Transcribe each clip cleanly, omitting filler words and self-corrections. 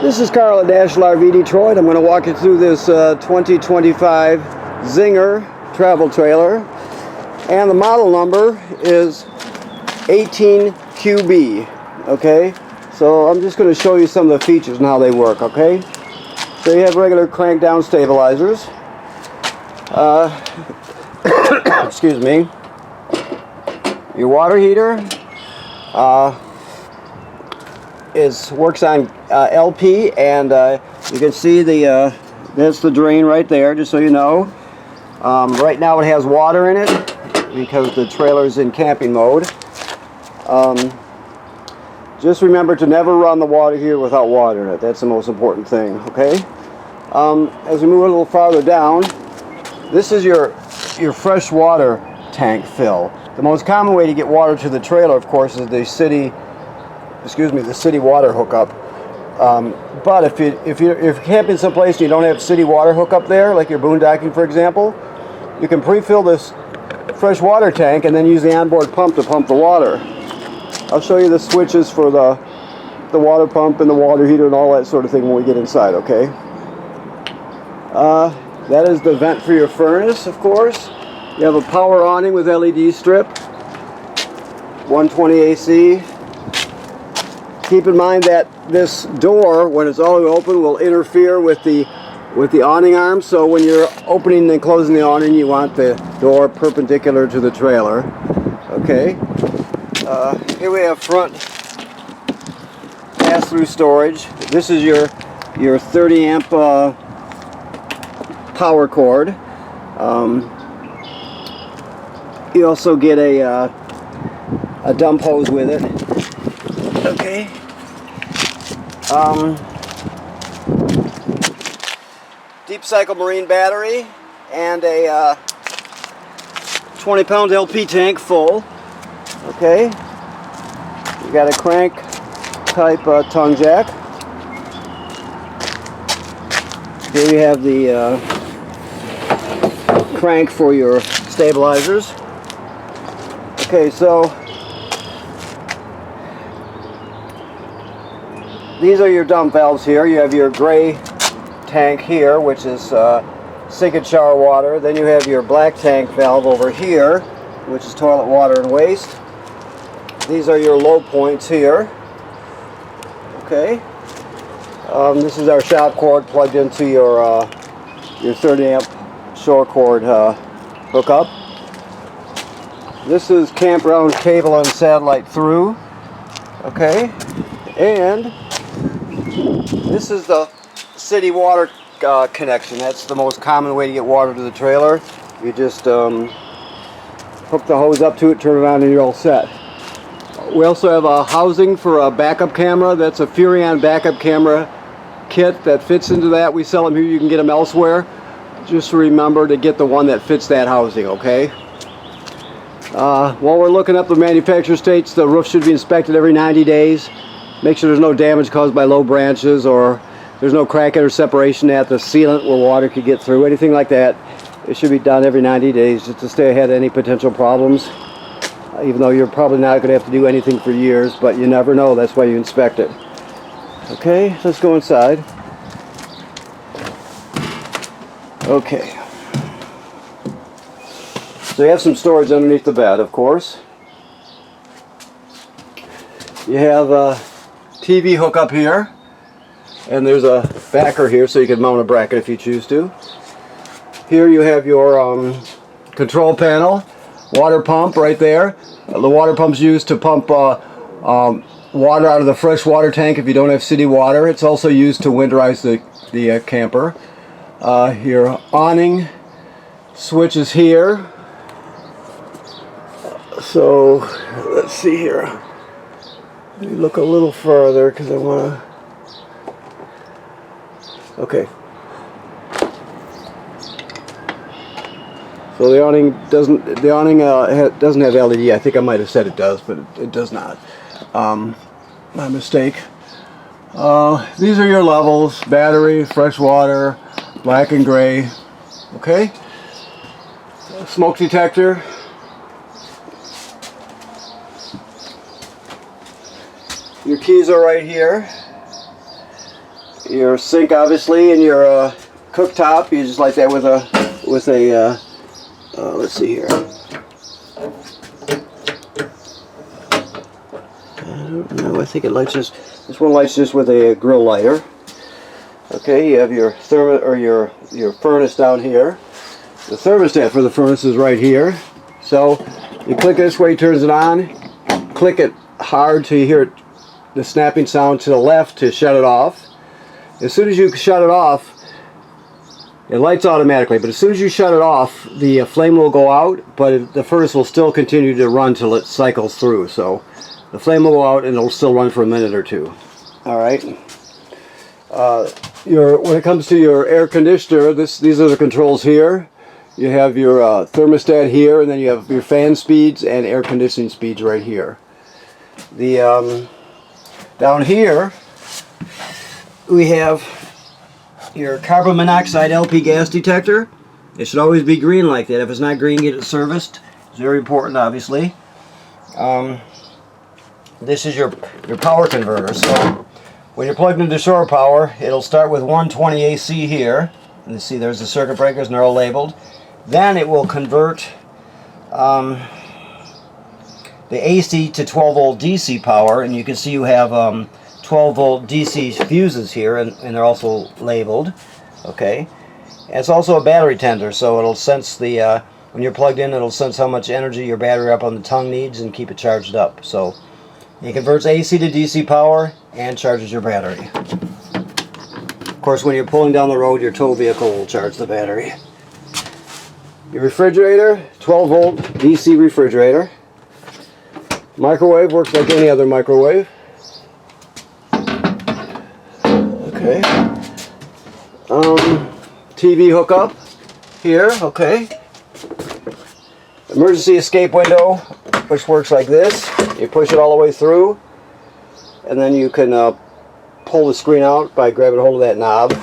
This is Carl at National RV Detroit. I'm going to walk you through this 2025 Zinger travel trailer, and the model number is 18QB. Okay, so I'm just going to show you some of the features and how they work. Okay, so you have regular crank down stabilizers. Excuse me. Your water heater works on LP, and you can see that's the drain right there, just so you know. Right now it has water in it because the trailer's in camping mode. Just remember to never run the water heater without water in it. That's the most important thing, okay? As we move a little farther down, this is your fresh water tank fill. The most common way to get water to the trailer, of course, is the city water hookup. But if you're camping someplace and you don't have city water hookup there, like you're boondocking, for example, you can pre-fill this fresh water tank and then use the onboard pump to pump the water. I'll show you the switches for the water pump and the water heater and all that sort of thing when we get inside, okay? That is the vent for your furnace, of course. You have a power awning with LED strip, 120 AC. Keep in mind that this door, when it's all the way open, will interfere with the awning arm. So when you're opening and closing the awning, you want the door perpendicular to the trailer. Okay. Here we have front pass-through storage. This is your 30 amp power cord. You also get a dump hose with it. Okay. Deep cycle marine battery and a 20-pound LP tank full. Okay. You got a crank type tongue jack. Here you have the crank for your stabilizers. Okay, so these are your dump valves here. You have your gray tank here, which is sink and shower water. Then you have your black tank valve over here, which is toilet water and waste. These are your low points here. Okay. This is our shop cord plugged into your 30 amp shore cord hookup. This is campground cable and satellite through. Okay. And this is the city water connection. That's the most common way to get water to the trailer. You just hook the hose up to it, turn it on, and you're all set. We also have a housing for a backup camera. That's a Furrion backup camera kit that fits into that. We sell them here. You can get them elsewhere. Just remember to get the one that fits that housing, okay? While we're looking up the manufacturer states, the roof should be inspected every 90 days. Make sure there's no damage caused by low branches, or there's no cracking or separation at the sealant where water could get through, anything like that. It should be done every 90 days just to stay ahead of any potential problems. Even though you're probably not going to have to do anything for years, but you never know. That's why you inspect it. Okay, let's go inside. Okay. So you have some storage underneath the bed, of course. You have a TV hookup here, and there's a backer here so you can mount a bracket if you choose to. Here you have your control panel, water pump right there. The water pump's used to pump water out of the fresh water tank if you don't have city water. It's also used to winterize the camper. Your awning switch is here. So let's see here. Let me look a little further because I want to. Okay. So the awning doesn't have LED. I think I might have said it does, but it does not. My mistake. These are your levels: battery, fresh water, black and gray. Okay. Smoke detector. Your keys are right here. your sink, obviously, and your cooktop. You just light that with a let's see here. I don't know. I think it lights just. This one lights just with a grill lighter. Okay, you have your your furnace down here. The thermostat for the furnace is right here. So you click this way, it turns it on. Click it hard till you hear it, the snapping sound to the left to shut it off. As soon as you shut it off, it lights automatically, but as soon as you shut it off, the flame will go out, but the furnace will still continue to run till it cycles through. So the flame will go out and it'll still run for a minute or two. Alright. When it comes to your air conditioner, these are the controls here. You have your thermostat here, and then you have your fan speeds and air conditioning speeds right here. Down here we have your carbon monoxide LP gas detector. It should always be green like that. If it's not green, get it serviced. It's very important, obviously. This is your power converter. So when you're plugged into shore power, it'll start with 120 AC here. And you see there's the circuit breakers and they're all labeled. Then it will convert the AC to 12 volt DC power, and you can see you have 12 volt DC fuses here, and they're also labeled. Okay, and it's also a battery tender, so it'll sense the when you're plugged in, it'll sense how much energy your battery up on the tongue needs and keep it charged up. So it converts AC to DC power and charges your battery. Of course, when you're pulling down the road, your tow vehicle will charge the battery. Your refrigerator, 12 volt DC refrigerator. Microwave works like any other microwave. Okay. TV hookup here, okay. Emergency escape window, which works like this. You push it all the way through, and then you can pull the screen out by grabbing hold of that knob.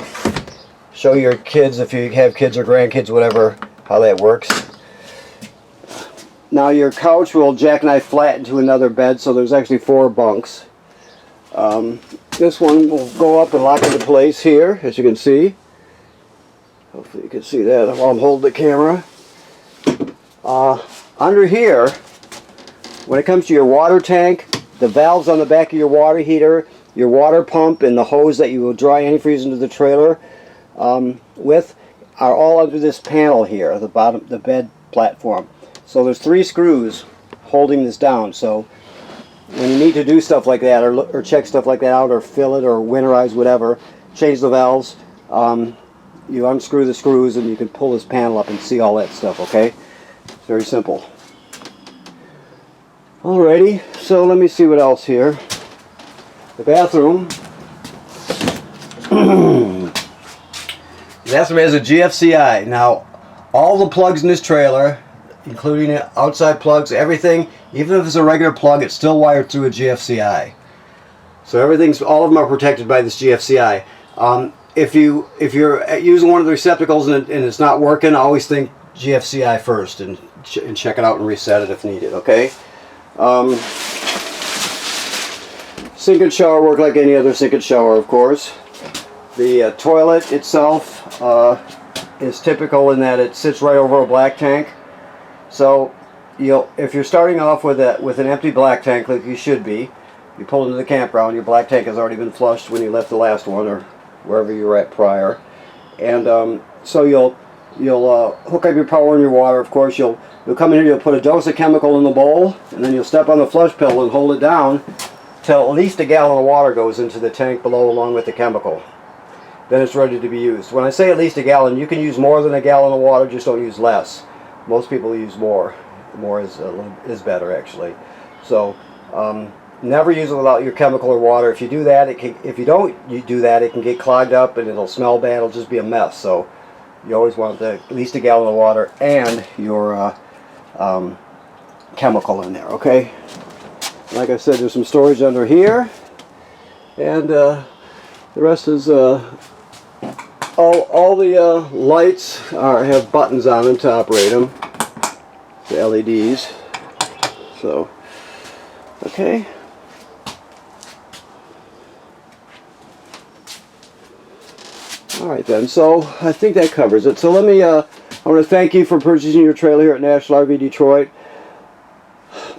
Show your kids, if you have kids or grandkids, whatever, how that works. Now your couch will jackknife flat into another bed, so there's actually 4 bunks. This one will go up and lock into place here, as you can see. Hopefully you can see that while I'm holding the camera. Under here, when it comes to your water tank, the valves on the back of your water heater, your water pump, and the hose that you will dry antifreeze into the trailer with are all under this panel here, the bottom, the bed platform. So there's 3 screws holding this down. So when you need to do stuff like that, or check stuff like that out, or fill it, or winterize, whatever, change the valves, you unscrew the screws and you can pull this panel up and see all that stuff, okay? It's very simple. Alrighty, so let me see what else here. The bathroom. The bathroom has a GFCI. Now, all the plugs in this trailer, including outside plugs, everything, even if it's a regular plug, it's still wired through a GFCI. So all of them are protected by this GFCI. If you're using one of the receptacles and it's not working, always think GFCI first and check it out and reset it if needed, okay? Sink and shower work like any other sink and shower, of course. The toilet itself is typical in that it sits right over a black tank. So if you're starting off with an empty black tank, like you should be, you pull into the campground, your black tank has already been flushed when you left the last one or wherever you were at prior, and so you'll hook up your power and your water. Of course, you'll come in here, you'll put a dose of chemical in the bowl, and then you'll step on the flush pedal and hold it down till at least a gallon of water goes into the tank below along with the chemical. Then it's ready to be used. When I say at least a gallon, you can use more than a gallon of water, just don't use less. Most people use more. More is better, actually. So never use it without your chemical or water. If you do that, if you don't do that, it can get clogged up and it'll smell bad. It'll just be a mess. So you always want at least a gallon of water and your chemical in there. Okay. Like I said, there's some storage under here, and the rest is all the lights have buttons on them to operate them. The LEDs. So, okay. Alright then, so I think that covers it. So let me, I want to thank you for purchasing your trailer here at National RV Detroit.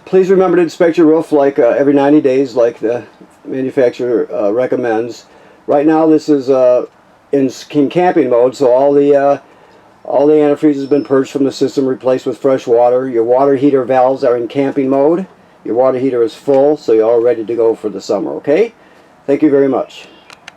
Please remember to inspect your roof like every 90 days like the manufacturer recommends. Right now this is in camping mode, so all the antifreeze has been purged from the system, replaced with fresh water. Your water heater valves are in camping mode. Your water heater is full, so you're all ready to go for the summer, okay? Thank you very much.